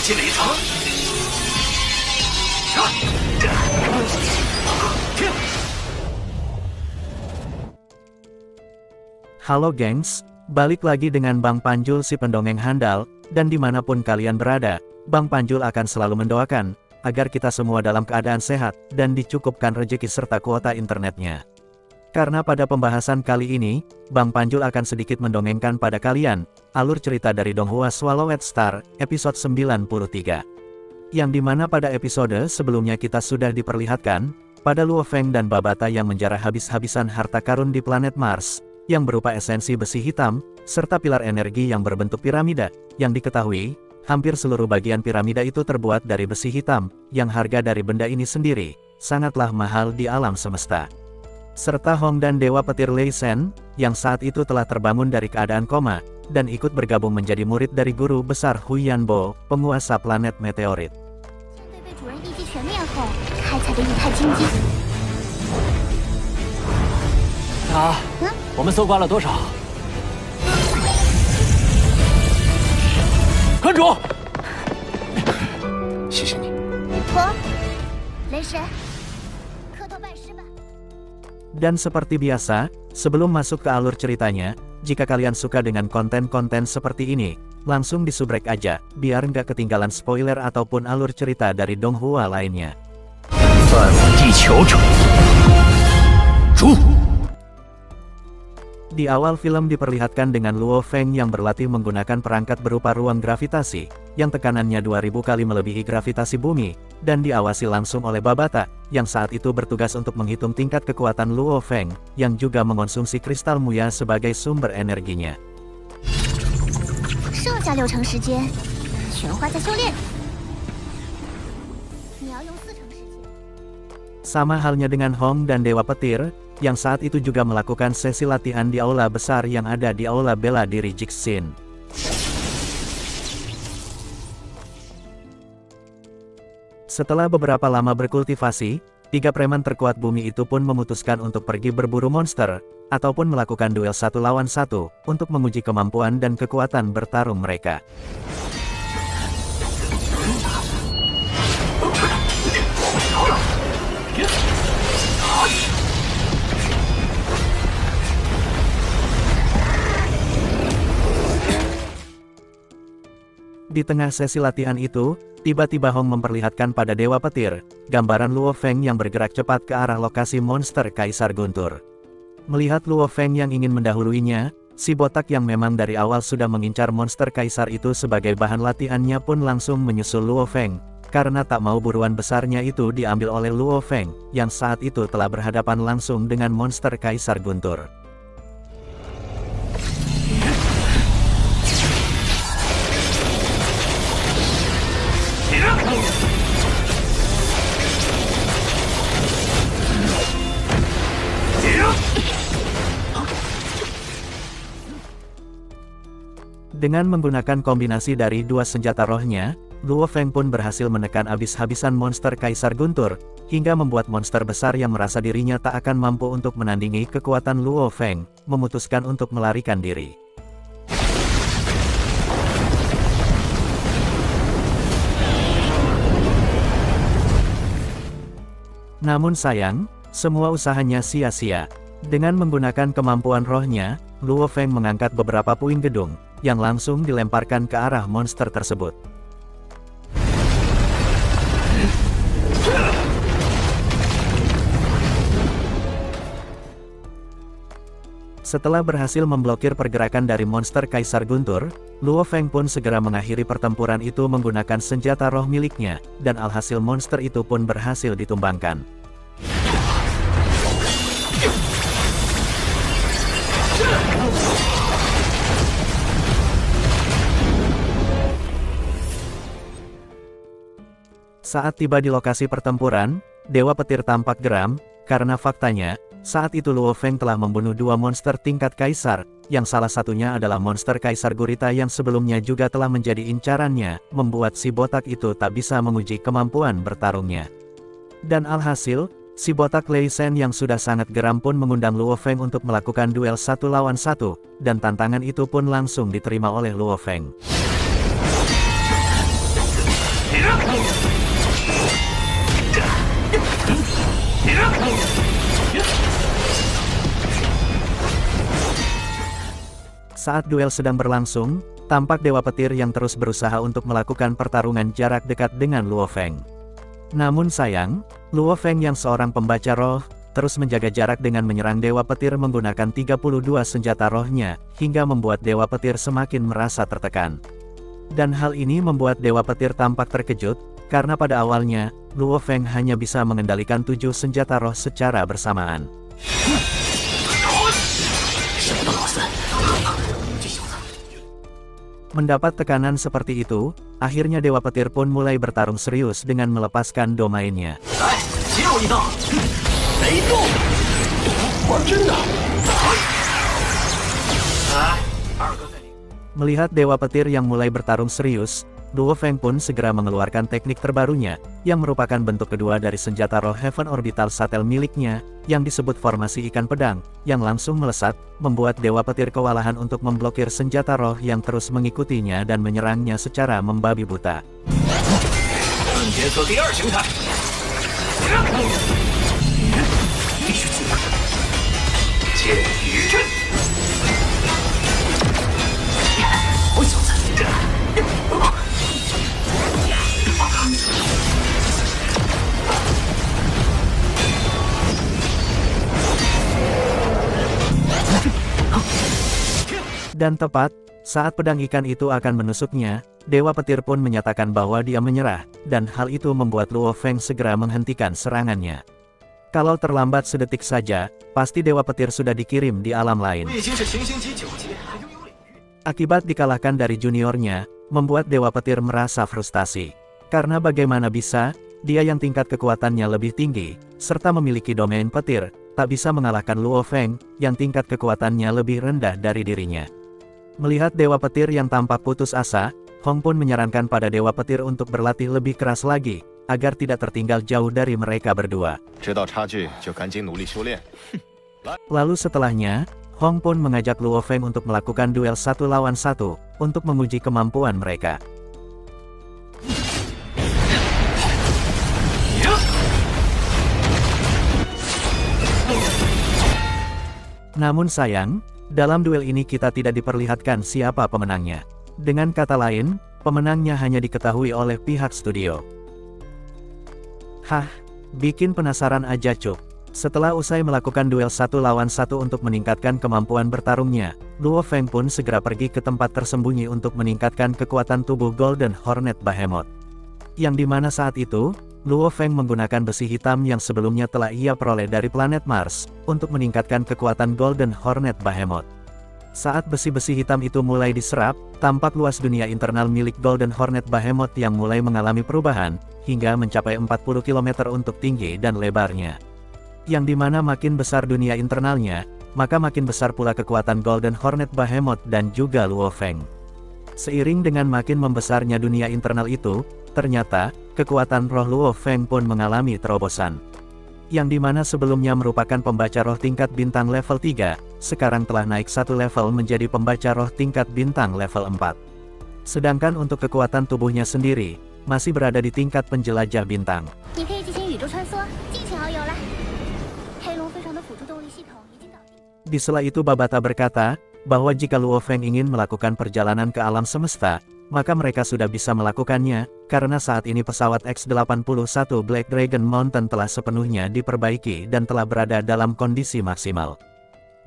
击雷藏。Halo gengs, balik lagi dengan Bang Panjul si pendongeng handal, dan dimanapun kalian berada, Bang Panjul akan selalu mendoakan, agar kita semua dalam keadaan sehat, dan dicukupkan rezeki serta kuota internetnya. Karena pada pembahasan kali ini, Bang Panjul akan sedikit mendongengkan pada kalian, alur cerita dari Donghua Swallowed Star, episode 93. Yang dimana pada episode sebelumnya kita sudah diperlihatkan, pada Luo Feng dan Babata yang menjarah habis-habisan harta karun di planet Mars, yang berupa esensi besi hitam, serta pilar energi yang berbentuk piramida, yang diketahui, hampir seluruh bagian piramida itu terbuat dari besi hitam, yang harga dari benda ini sendiri, sangatlah mahal di alam semesta. Serta Hong dan Dewa Petir Lei Shen, yang saat itu telah terbangun dari keadaan koma, dan ikut bergabung menjadi murid dari guru besar Huyan Bo, penguasa planet meteorit.我们搜刮了多少？关主，谢谢你。雷神，磕头拜师吧。 Dan seperti biasa, sebelum masuk ke alur ceritanya, jika kalian suka dengan konten-konten seperti ini, langsung disubrek aja, biar nggak ketinggalan spoiler ataupun alur cerita dari Donghua lainnya. Di awal film diperlihatkan dengan Luo Feng yang berlatih menggunakan perangkat berupa ruang gravitasi, yang tekanannya 2000 kali melebihi gravitasi bumi, dan diawasi langsung oleh Babata, yang saat itu bertugas untuk menghitung tingkat kekuatan Luo Feng, yang juga mengonsumsi kristal muya sebagai sumber energinya. Sama halnya dengan Hong dan Dewa Petir, yang saat itu juga melakukan sesi latihan di aula besar yang ada di aula bela diri Jixin. Setelah beberapa lama berkultivasi, 3 preman terkuat bumi itu pun memutuskan untuk pergi berburu monster, ataupun melakukan duel 1 lawan 1, untuk menguji kemampuan dan kekuatan bertarung mereka. Di tengah sesi latihan itu, tiba-tiba Hong memperlihatkan pada Dewa Petir, gambaran Luo Feng yang bergerak cepat ke arah lokasi monster Kaisar Guntur. Melihat Luo Feng yang ingin mendahuluinya, si botak yang memang dari awal sudah mengincar monster Kaisar itu sebagai bahan latihannya pun langsung menyusul Luo Feng, karena tak mau buruan besarnya itu diambil oleh Luo Feng, yang saat itu telah berhadapan langsung dengan monster Kaisar Guntur. Dengan menggunakan kombinasi dari 2 senjata rohnya, Luo Feng pun berhasil menekan habis-habisan monster Kaisar Guntur, hingga membuat monster besar yang merasa dirinya tak akan mampu untuk menandingi kekuatan Luo Feng, memutuskan untuk melarikan diri. Namun sayang, semua usahanya sia-sia. Dengan menggunakan kemampuan rohnya, Luo Feng mengangkat beberapa puing gedung, yang langsung dilemparkan ke arah monster tersebut. Setelah berhasil memblokir pergerakan dari monster Kaisar Guntur, Luo Feng pun segera mengakhiri pertempuran itu menggunakan senjata roh miliknya, dan alhasil monster itu pun berhasil ditumbangkan. Saat tiba di lokasi pertempuran, Dewa Petir tampak geram, karena faktanya, saat itu Luo Feng telah membunuh 2 monster tingkat Kaisar, yang salah satunya adalah monster Kaisar Gurita yang sebelumnya juga telah menjadi incarannya, membuat si botak itu tak bisa menguji kemampuan bertarungnya. Dan alhasil, si botak Lei Shen yang sudah sangat geram pun mengundang Luo Feng untuk melakukan duel 1 lawan 1, dan tantangan itu pun langsung diterima oleh Luo Feng. Saat duel sedang berlangsung, tampak Dewa Petir yang terus berusaha untuk melakukan pertarungan jarak dekat dengan Luo Feng. Namun sayang, Luo Feng yang seorang pembaca roh, terus menjaga jarak dengan menyerang Dewa Petir menggunakan 32 senjata rohnya, hingga membuat Dewa Petir semakin merasa tertekan. Dan hal ini membuat Dewa Petir tampak terkejut, karena pada awalnya, Luo Feng hanya bisa mengendalikan 7 senjata roh secara bersamaan. Mendapat tekanan seperti itu, akhirnya Dewa Petir pun mulai bertarung serius dengan melepaskan domainnya. Melihat Dewa Petir yang mulai bertarung serius, Luo Feng pun segera mengeluarkan teknik terbarunya, yang merupakan bentuk kedua dari senjata roh Heaven Orbital Shuttle miliknya, yang disebut formasi ikan pedang, yang langsung melesat, membuat Dewa Petir kewalahan untuk memblokir senjata roh yang terus mengikutinya dan menyerangnya secara membabi buta. Dan tepat saat pedang ikan itu akan menusuknya, Dewa Petir pun menyatakan bahwa dia menyerah, dan hal itu membuat Luo Feng segera menghentikan serangannya. Kalau terlambat sedetik saja, pasti Dewa Petir sudah dikirim di alam lain. Akibat dikalahkan dari juniornya, membuat Dewa Petir merasa frustasi. Karena bagaimana bisa, dia yang tingkat kekuatannya lebih tinggi, serta memiliki domain petir, tak bisa mengalahkan Luo Feng, yang tingkat kekuatannya lebih rendah dari dirinya. Melihat Dewa Petir yang tampak putus asa, Hong pun menyarankan pada Dewa Petir untuk berlatih lebih keras lagi, agar tidak tertinggal jauh dari mereka berdua. Lalu setelahnya, Hong pun mengajak Luo Feng untuk melakukan duel 1 lawan 1, untuk menguji kemampuan mereka. Namun sayang, dalam duel ini kita tidak diperlihatkan siapa pemenangnya. Dengan kata lain, pemenangnya hanya diketahui oleh pihak studio. Hah, bikin penasaran aja cuk. Setelah usai melakukan duel 1 lawan 1 untuk meningkatkan kemampuan bertarungnya, Luo Feng pun segera pergi ke tempat tersembunyi untuk meningkatkan kekuatan tubuh Golden Hornet Behemoth. Yang dimana saat itu, Luo Feng menggunakan besi hitam yang sebelumnya telah ia peroleh dari planet Mars, untuk meningkatkan kekuatan Golden Hornet Behemoth. Saat besi-besi hitam itu mulai diserap, tampak luas dunia internal milik Golden Hornet Behemoth yang mulai mengalami perubahan, hingga mencapai 40 km untuk tinggi dan lebarnya. Yang dimana makin besar dunia internalnya, maka makin besar pula kekuatan Golden Hornet Behemoth dan juga Luo Feng. Seiring dengan makin membesarnya dunia internal itu, ternyata, kekuatan roh Luo Feng pun mengalami terobosan. Yang dimana sebelumnya merupakan pembaca roh tingkat bintang level 3, sekarang telah naik 1 level menjadi pembaca roh tingkat bintang level 4. Sedangkan untuk kekuatan tubuhnya sendiri, masih berada di tingkat penjelajah bintang. Di sela itu Babata berkata, bahwa jika Luo Feng ingin melakukan perjalanan ke alam semesta, maka mereka sudah bisa melakukannya, karena saat ini pesawat X-81 Black Dragon Mountain telah sepenuhnya diperbaiki dan telah berada dalam kondisi maksimal.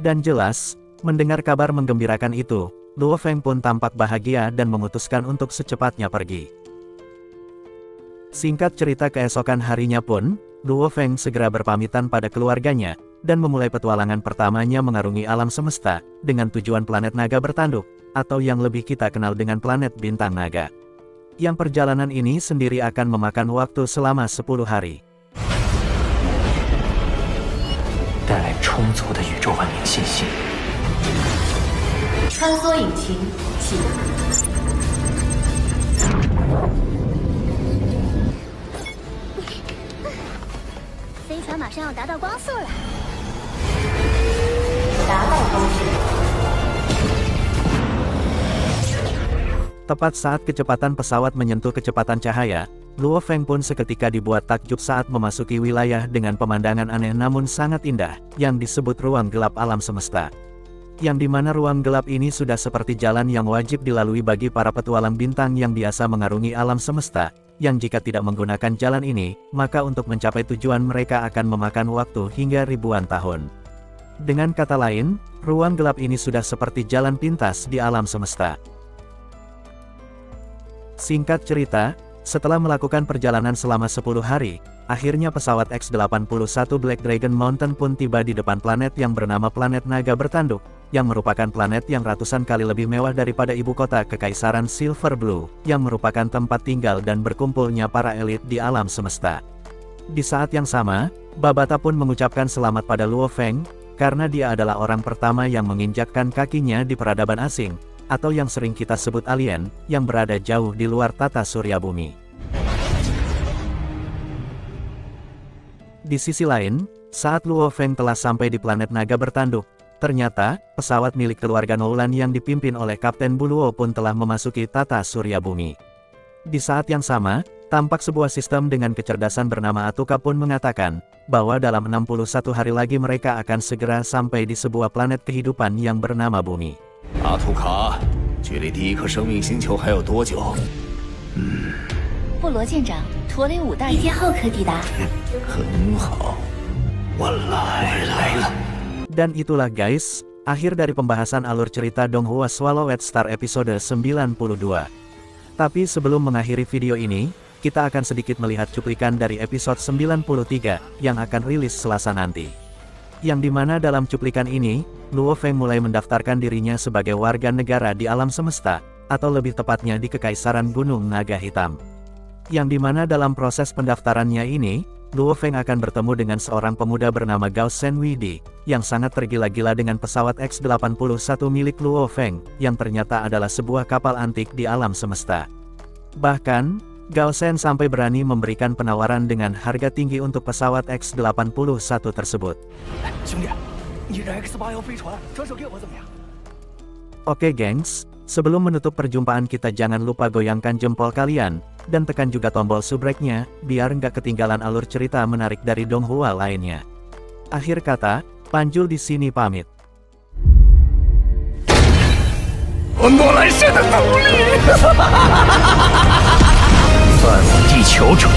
Dan jelas, mendengar kabar menggembirakan itu, Luo Feng pun tampak bahagia dan memutuskan untuk secepatnya pergi. Singkat cerita keesokan harinya pun, Luo Feng segera berpamitan pada keluarganya, dan memulai petualangan pertamanya mengarungi alam semesta, dengan tujuan planet naga bertanduk, atau yang lebih kita kenal dengan planet bintang naga. Yang perjalanan ini sendiri akan memakan waktu selama 10 hari. Tepat saat kecepatan pesawat menyentuh kecepatan cahaya, Luo Feng pun seketika dibuat takjub saat memasuki wilayah dengan pemandangan aneh namun sangat indah, yang disebut ruang gelap alam semesta. Yang dimana ruang gelap ini sudah seperti jalan yang wajib dilalui bagi para petualang bintang yang biasa mengarungi alam semesta, yang jika tidak menggunakan jalan ini, maka untuk mencapai tujuan mereka akan memakan waktu hingga ribuan tahun. Dengan kata lain, ruang gelap ini sudah seperti jalan pintas di alam semesta. Singkat cerita, setelah melakukan perjalanan selama 10 hari, akhirnya pesawat X-81 Black Dragon Mountain pun tiba di depan planet yang bernama planet Naga Bertanduk, yang merupakan planet yang ratusan kali lebih mewah daripada ibu kota Kekaisaran Silver Blue, yang merupakan tempat tinggal dan berkumpulnya para elit di alam semesta. Di saat yang sama, Babata pun mengucapkan selamat pada Luo Feng, karena dia adalah orang pertama yang menginjakkan kakinya di peradaban asing, atau yang sering kita sebut alien, yang berada jauh di luar tata surya bumi. Di sisi lain, saat Luo Feng telah sampai di planet Naga Bertanduk, ternyata, pesawat milik keluarga Nolan yang dipimpin oleh Kapten Buluo pun telah memasuki tata surya bumi. Di saat yang sama, tampak sebuah sistem dengan kecerdasan bernama Atuka pun mengatakan, bahwa dalam 61 hari lagi mereka akan segera sampai di sebuah planet kehidupan yang bernama Bumi. 阿图卡，距离第一颗生命星球还有多久？布罗舰长，驼雷5大1天后可抵达。很好，我来了。 Dan itulah guys, akhir dari pembahasan alur cerita Donghua Swallowed Star episode 92. Tapi sebelum mengakhiri video ini, kita akan sedikit melihat cuplikan dari episode 93, yang akan rilis Selasa nanti. Yang dimana dalam cuplikan ini, Luo Feng mulai mendaftarkan dirinya sebagai warga negara di alam semesta, atau lebih tepatnya di Kekaisaran Gunung Naga Hitam. Yang dimana dalam proses pendaftarannya ini, Luo Feng akan bertemu dengan seorang pemuda bernama Gao Shen Weidi, yang sangat tergila-gila dengan pesawat X-81 milik Luo Feng, yang ternyata adalah sebuah kapal antik di alam semesta. Bahkan, Gao Shen sampai berani memberikan penawaran dengan harga tinggi untuk pesawat X-81 tersebut. Oke gengs, sebelum menutup perjumpaan kita jangan lupa goyangkan jempol kalian, dan tekan juga tombol subrek-nya, biar nggak ketinggalan alur cerita menarik dari Donghua lainnya. Akhir kata, Panjul di sini pamit. 诺兰社的奴隶，反地球者。